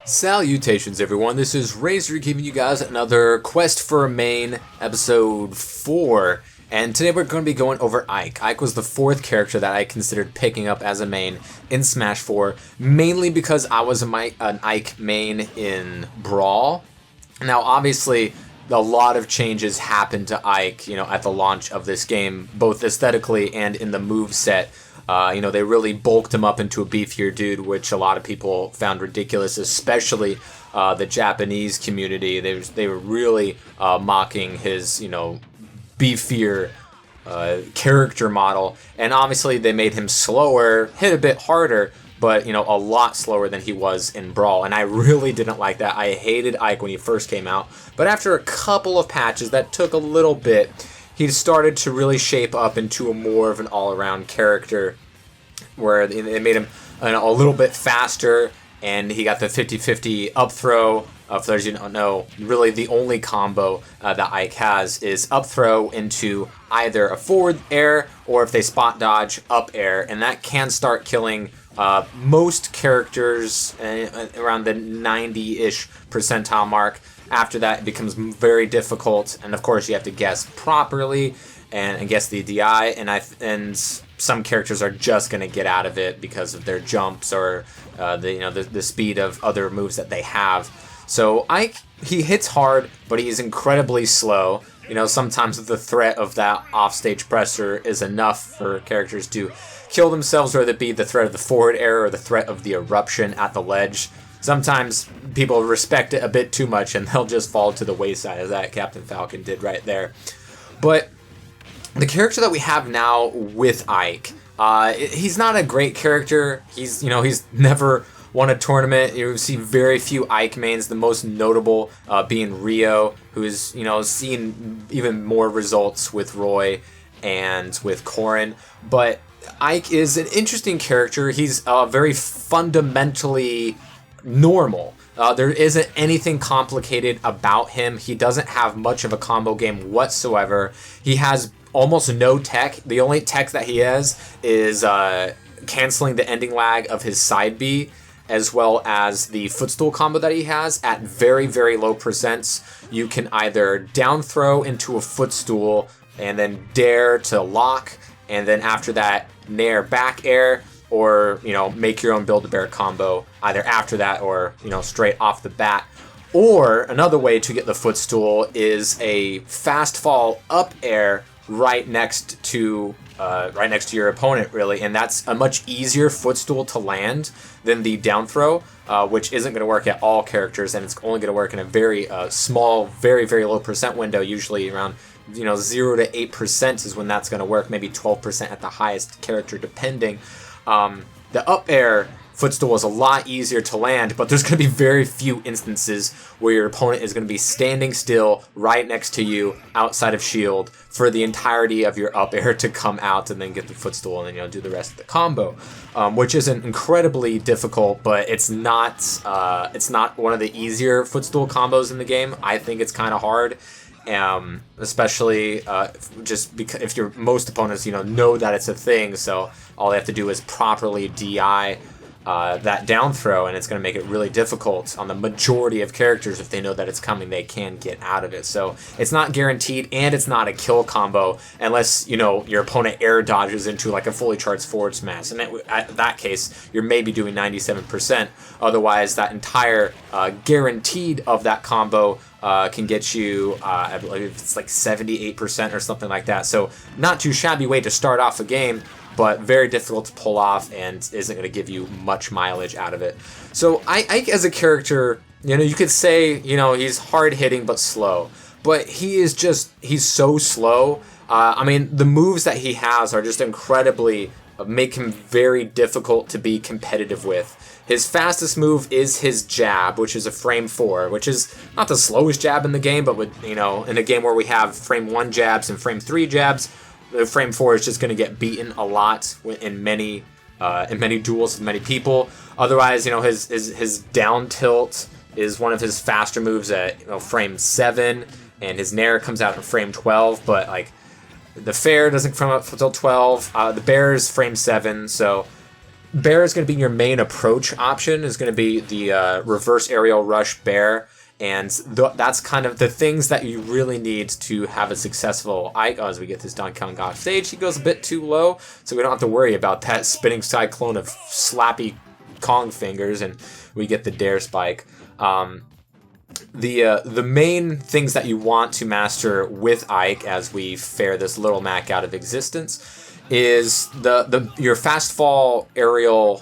Salutations everyone, this is Razor giving you guys another Quest for a Main, episode 4, and today we're going to be going over Ike. Ike was the fourth character that I considered picking up as a main in Smash 4, mainly because I was an Ike main in Brawl. Now obviously, a lot of changes happened to Ike, at the launch of this game, both aesthetically and in the moveset. They really bulked him up into a beefier dude, which a lot of people found ridiculous, especially the Japanese community. They were really mocking his, beefier character model. And obviously they made him slower, hit a bit harder, but, a lot slower than he was in Brawl. And I really didn't like that. I hated Ike when he first came out. But after a couple of patches that took a little bit, he started to really shape up into a more of an all-around character where they made him a little bit faster, and he got the 50-50 up throw. For those you don't know, really the only combo that Ike has is up throw into either a forward air or if they spot dodge, up air, and that can start killing most characters around the 90-ish percentile mark. After that, it becomes very difficult, and of course, you have to guess properly and guess the DI. And some characters are just going to get out of it because of their jumps or the speed of other moves that they have. So Ike, he hits hard, but he's incredibly slow. Sometimes the threat of that offstage pressure is enough for characters to kill themselves, whether it be the threat of the forward air or the threat of the eruption at the ledge. Sometimes people respect it a bit too much and they'll just fall to the wayside, as that Captain Falcon did right there. But the character that we have now with Ike, he's not a great character. He's never won a tournament. You see very few Ike mains, the most notable being Rio, who is, seen even more results with Roy and with Corrin. But Ike is an interesting character. He's very fundamentally normal. There isn't anything complicated about him. He doesn't have much of a combo game whatsoever. He has almost no tech. The only tech that he has is canceling the ending lag of his side B, as well as the footstool combo that he has at very, very low percents. You can either down throw into a footstool and then dare to lock, and then after that, nair back air, or, make your own Build-A-Bear combo either after that or, straight off the bat. Or another way to get the footstool is a fast fall up air right next to your opponent, really, and that's a much easier footstool to land than the down throw, which isn't going to work at all characters, and it's only going to work in a very small, very, very low percent window, usually around 0 to 8% is when that's going to work, maybe 12% at the highest character, depending. The up air footstool is a lot easier to land, but there's going to be very few instances where your opponent is going to be standing still right next to you outside of shield for the entirety of your up air to come out and then get the footstool and then do the rest of the combo, which isn't incredibly difficult, but it's not one of the easier footstool combos in the game. I think it's kind of hard. Especially just because if your most opponents know that it's a thing, so all they have to do is properly DI that down throw, and it's going to make it really difficult on the majority of characters. If they know that it's coming, they can get out of it. So it's not guaranteed, and it's not a kill combo unless your opponent air dodges into like a fully charged forward smash, and at that case you're maybe doing 97%. Otherwise, that entire guaranteed of that combo can get you, I believe it's like 78% or something like that. So not too shabby way to start off a game, but very difficult to pull off and isn't going to give you much mileage out of it. So Ike as a character, you could say, he's hard hitting but slow, but he's so slow. The moves that he has are just incredibly, make him very difficult to be competitive with. His fastest move is his jab, which is a frame 4, which is not the slowest jab in the game, but in a game where we have frame 1 jabs and frame 3 jabs, the frame 4 is just going to get beaten a lot in many duels with many people. Otherwise, his down tilt is one of his faster moves at frame 7, and his nair comes out at frame 12, but like the fair doesn't come up until 12. The bear is frame 7, so Bear is going to be your main approach option, is going to be the reverse aerial rush bear. And that's kind of the things that you really need to have a successful Ike. Oh, as we get this Donkey Kong off stage, he goes a bit too low, so we don't have to worry about that spinning cyclone of slappy Kong fingers, and we get the dare spike. The main things that you want to master with Ike as we fare this Little Mac out of existence is your fast fall aerial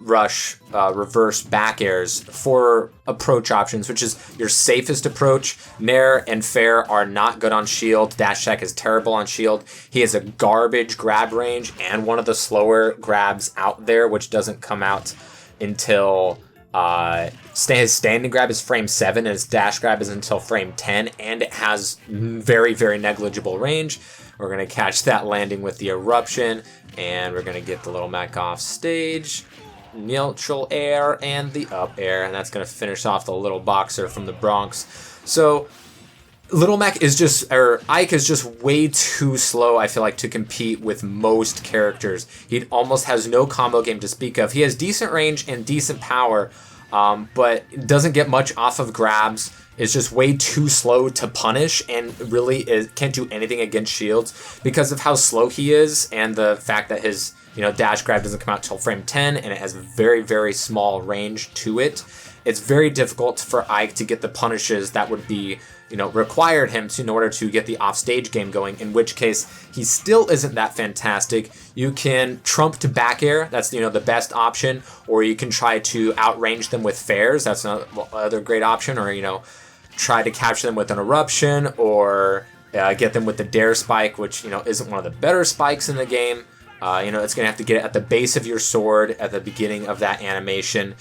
rush reverse back airs for approach options, which is your safest approach. Nair and Fair are not good on shield. Dash attack is terrible on shield. He has a garbage grab range and one of the slower grabs out there, which doesn't come out until his standing grab is frame 7 and his dash grab is until frame 10, and it has very, very negligible range. We're going to catch that landing with the eruption, and we're going to get the Little Mac off stage. Neutral air and the up air, and that's going to finish off the little boxer from the Bronx. So Little Mac is just, or Ike is just way too slow, I feel like, to compete with most characters. He almost has no combo game to speak of. He has decent range and decent power, but doesn't get much off of grabs. Is just way too slow to punish, and really can't do anything against shields because of how slow he is, and the fact that his dash grab doesn't come out till frame 10, and it has very, very small range to it. It's very difficult for Ike to get the punishes that would be, required him to in order to get the offstage game going, in which case he still isn't that fantastic. You can trump to back air, that's the best option, or you can try to outrange them with fairs, that's another great option, or try to capture them with an eruption, or get them with the dare spike, which isn't one of the better spikes in the game. It's going to have to get it at the base of your sword at the beginning of that animation.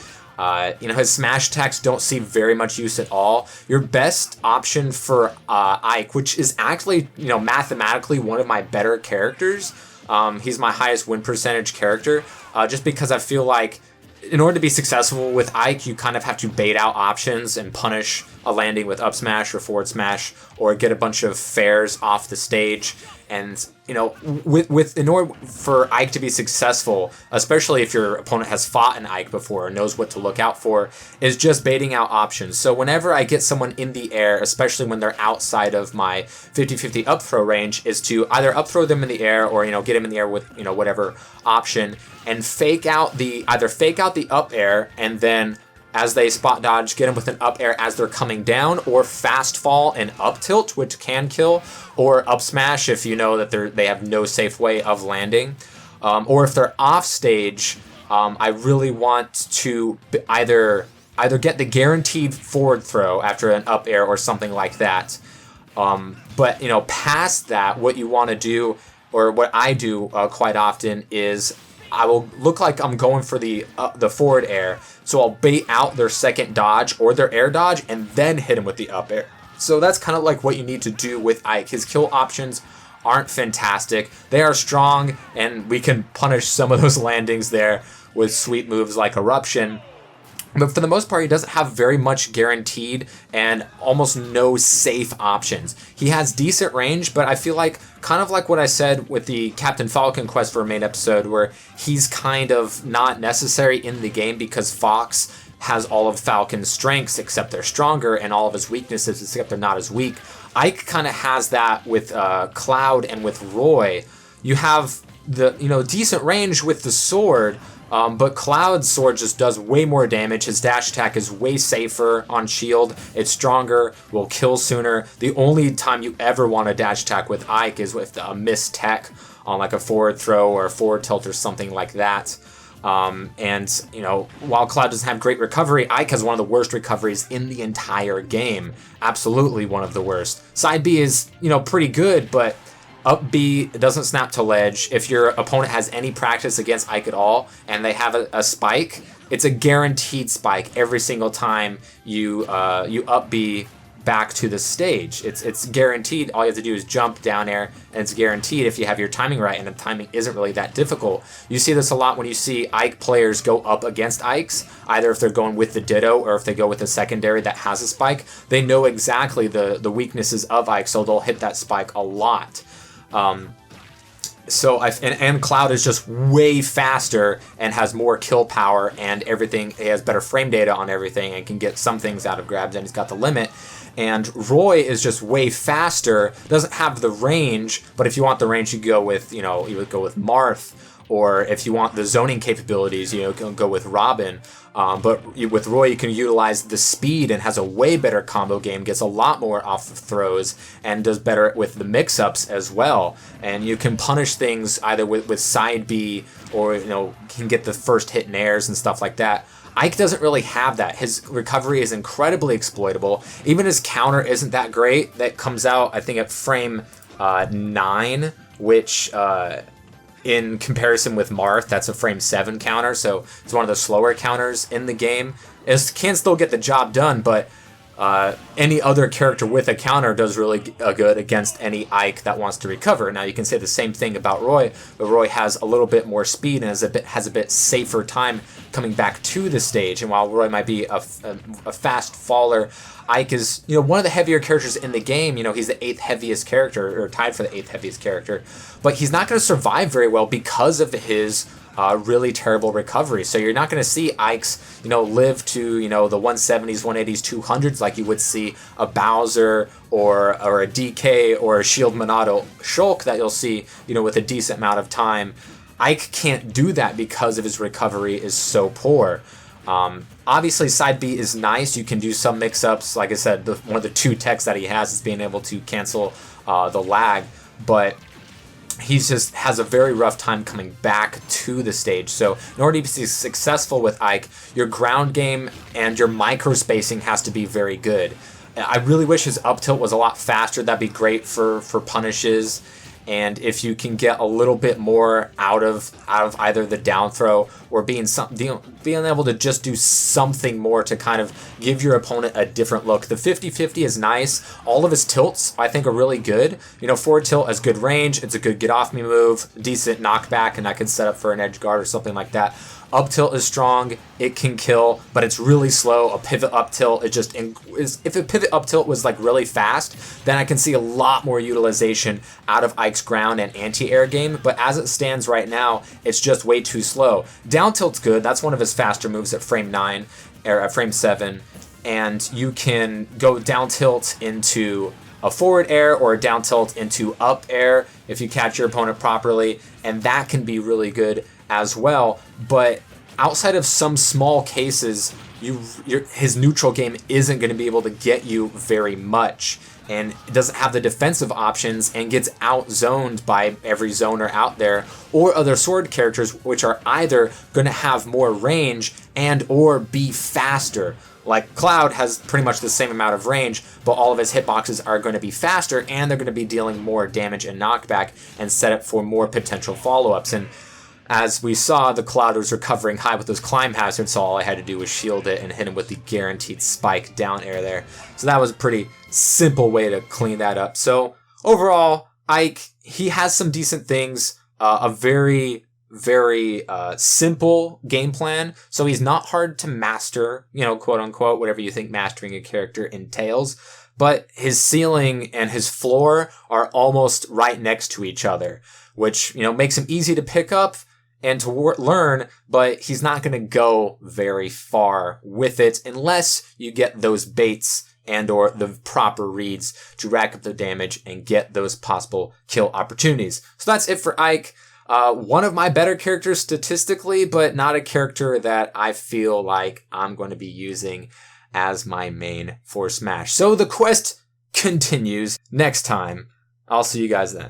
His smash attacks don't see very much use at all. Your best option for Ike, which is actually, mathematically one of my better characters. He's my highest win percentage character, just because I feel like in order to be successful with Ike, you kind of have to bait out options and punish a landing with up smash or forward smash, or get a bunch of fairs off the stage. And in order for Ike to be successful, especially if your opponent has fought an Ike before and knows what to look out for, is just baiting out options. So whenever I get someone in the air, especially when they're outside of my 50-50 up throw range, is to either up throw them in the air or get them in the air with whatever option, and either fake out the up air, and then as they spot dodge, get them with an up air as they're coming down, or fast fall and up tilt, which can kill, or up smash if you know that they have no safe way of landing. Or if they're off stage, I really want to either get the guaranteed forward throw after an up air or something like that. But past that, what you want to do, or what I do quite often, is I will look like I'm going for the forward air, so I'll bait out their second dodge or their air dodge and then hit him with the up air. So that's kind of like what you need to do with Ike. His kill options aren't fantastic. They are strong, and we can punish some of those landings there with sweet moves like Eruption. But for the most part, he doesn't have very much guaranteed and almost no safe options. He has decent range, but I feel like, kind of like what I said with the Captain Falcon quest for a main episode, where he's kind of not necessary in the game because Fox has all of Falcon's strengths except they're stronger, and all of his weaknesses except they're not as weak. Ike kind of has that with Cloud and with Roy. You have the decent range with the sword, but Cloud's sword just does way more damage. His dash attack is way safer on shield. It's stronger, will kill sooner. The only time you ever want a dash attack with Ike is with a missed tech on like a forward throw or a forward tilt or something like that. While Cloud doesn't have great recovery, Ike has one of the worst recoveries in the entire game. Absolutely one of the worst. Side B is, pretty good, but up B doesn't snap to ledge. If your opponent has any practice against Ike at all and they have a spike, it's a guaranteed spike every single time you up B back to the stage. It's guaranteed. All you have to do is jump down air, and it's guaranteed if you have your timing right, and the timing isn't really that difficult. You see this a lot when you see Ike players go up against Ikes, either if they're going with the Ditto or if they go with the secondary that has a spike. They know exactly the weaknesses of Ike, so they'll hit that spike a lot. And Cloud is just way faster and has more kill power and everything. He has better frame data on everything and can get some things out of grabs, and he's got the limit. And Roy is just way faster, doesn't have the range, but if you want the range, you go with, you would go with Marth, or if you want the zoning capabilities, you can go with Robin. But with Roy, you can utilize the speed and has a way better combo game, gets a lot more off of throws, and does better with the mix-ups as well. And you can punish things either with side B, or, can get the first hit in airs and stuff like that. Ike doesn't really have that. His recovery is incredibly exploitable. Even his counter isn't that great. That comes out, I think, at frame 9, which in comparison with Marth, that's a frame 7 counter, so it's one of the slower counters in the game. It can still get the job done, but any other character with a counter does really good against any Ike that wants to recover. Now, you can say the same thing about Roy, but Roy has a little bit more speed and has a bit safer time coming back to the stage. And while Roy might be a fast faller, Ike is one of the heavier characters in the game. He's the 8th heaviest character, or tied for the 8th heaviest character, but he's not going to survive very well because of his really terrible recovery. So you're not going to see Ikes, live to, the 170s, 180s, 200s like you would see a Bowser or a DK or a Shield Monado Shulk that you'll see, with a decent amount of time. Ike can't do that because of his recovery is so poor. Obviously, side B is nice. You can do some mix-ups. Like I said, one of the 2 techs that he has is being able to cancel the lag, but he just has a very rough time coming back to the stage. So in order to be successful with Ike, your ground game and your micro spacing has to be very good. I really wish his up tilt was a lot faster. That'd be great for punishes. And if you can get a little bit more out of either the down throw or being able to just do something more to kind of give your opponent a different look. The 50-50 is nice. All of his tilts, I think, are really good. Forward tilt has good range. It's a good get off me move, decent knockback, and I can set up for an edge guard or something like that. Up tilt is strong, it can kill, but it's really slow. A pivot up tilt, if a pivot up tilt was like really fast, then I can see a lot more utilization out of Ike's ground and anti-air game, but as it stands right now, it's just way too slow. Down tilt's good, that's one of his faster moves at frame 9, or at frame 7, and you can go down tilt into a forward air or a down tilt into up air if you catch your opponent properly, and that can be really good as well. But outside of some small cases, his neutral game isn't going to be able to get you very much, and doesn't have the defensive options and gets out-zoned by every zoner out there, or other sword characters which are either going to have more range and or be faster. Like Cloud has pretty much the same amount of range, but all of his hitboxes are going to be faster, and they're going to be dealing more damage and knockback and set up for more potential follow-ups. And as we saw, the Cloud was recovering high with those climb hazards, so all I had to do was shield it and hit him with the guaranteed spike down air there. So that was a pretty simple way to clean that up. So overall, Ike, he has some decent things, a very simple game plan, so he's not hard to master, quote unquote, whatever you think mastering a character entails, but his ceiling and his floor are almost right next to each other, which, makes him easy to pick up and to learn, but he's not going to go very far with it unless you get those baits and or the proper reads to rack up the damage and get those possible kill opportunities. So that's it for Ike. One of my better characters statistically, but not a character that I feel like I'm going to be using as my main for Smash. So the quest continues next time. I'll see you guys then.